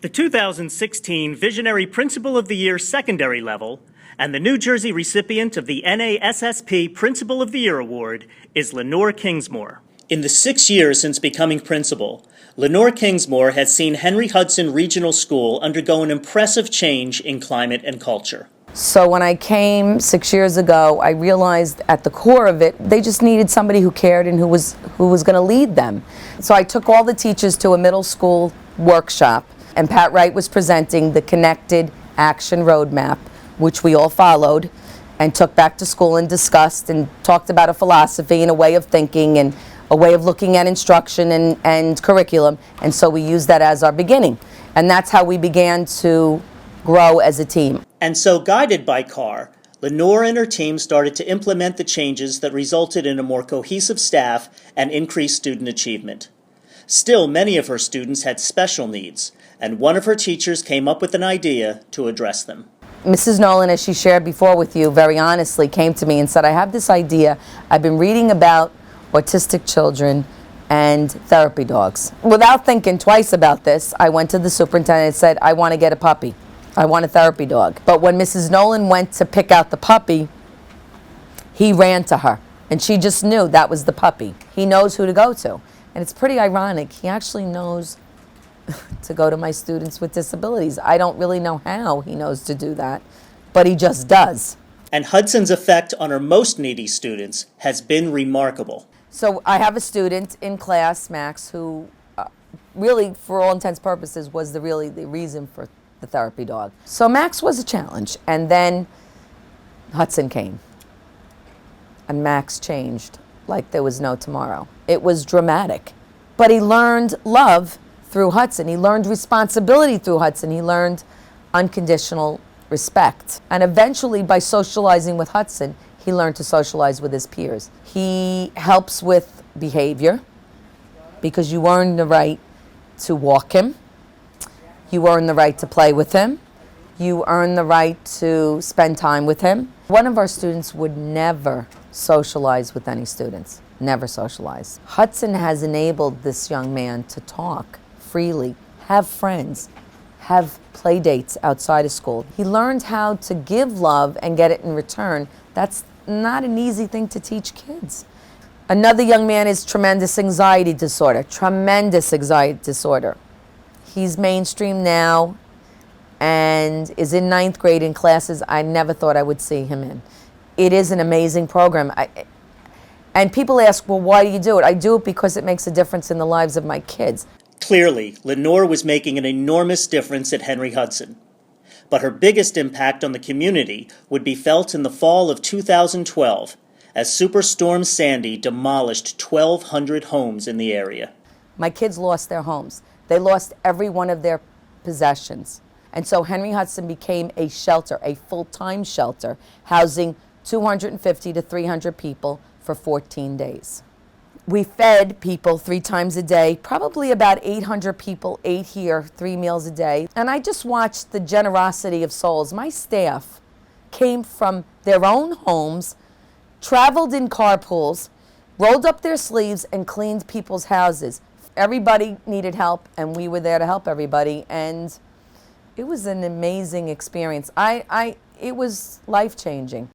The 2016 Visionary Principal of the Year secondary level and the New Jersey recipient of the NASSP Principal of the Year Award is Lenore Kingsmore. In the 6 years since becoming principal, Lenore Kingsmore has seen Henry Hudson Regional School undergo an impressive change in climate and culture. So when I came 6 years ago, I realized at the core of it, they just needed somebody who cared and who was going to lead them. So I took all the teachers to a middle school workshop, and Pat Wright was presenting the Connected Action Roadmap, which we all followed and took back to school and discussed and talked about a philosophy and a way of thinking and a way of looking at instruction and curriculum. And so we used that as our beginning. And that's how we began to grow as a team. And so, guided by Carr, Lenore and her team started to implement the changes that resulted in a more cohesive staff and increased student achievement. Still, many of her students had special needs, and one of her teachers came up with an idea to address them. Mrs. Nolan, as she shared before with you, very honestly came to me and said, I have this idea. I've been reading about autistic children and therapy dogs. Without thinking twice about this, I went to the superintendent and said, I want to get a puppy. I want a therapy dog. But when Mrs. Nolan went to pick out the puppy, he ran to her, and she just knew that was the puppy. He knows who to go to. And it's pretty ironic. He actually knows to go to my students with disabilities. I don't really know how he knows to do that, but he just does. And Hudson's effect on our most needy students has been remarkable. So I have a student in class, Max, who really, for all intents and purposes, was the reason for the therapy dog. So Max was a challenge, and then Hudson came, and Max changed like there was no tomorrow. It was dramatic, but he learned love through Hudson. He learned responsibility through Hudson. He learned unconditional respect. And eventually, by socializing with Hudson, he learned to socialize with his peers. He helps with behavior because you earn the right to walk him. You earn the right to play with him. You earn the right to spend time with him. One of our students would never socialize with any students, never socialize. Hudson has enabled this young man to talk freely, have friends, have play dates outside of school. He learned how to give love and get it in return. That's not an easy thing to teach kids. Another young man is tremendous anxiety disorder. He's mainstream now and is in 9th grade in classes I never thought I would see him in. It is an amazing program. And people ask, well, why do you do it? I do it because it makes a difference in the lives of my kids. Clearly, Lenore was making an enormous difference at Henry Hudson. But her biggest impact on the community would be felt in the fall of 2012, as Superstorm Sandy demolished 1,200 homes in the area. My kids lost their homes. They lost every one of their possessions. And so Henry Hudson became a shelter, a full-time shelter, housing 250 to 300 people for 14 days. We fed people 3 times a day. Probably about 800 people ate here 3 meals a day. And I just watched the generosity of souls. My staff came from their own homes, traveled in carpools, rolled up their sleeves, and cleaned people's houses. Everybody needed help, and we were there to help everybody. And it was an amazing experience. It was life-changing.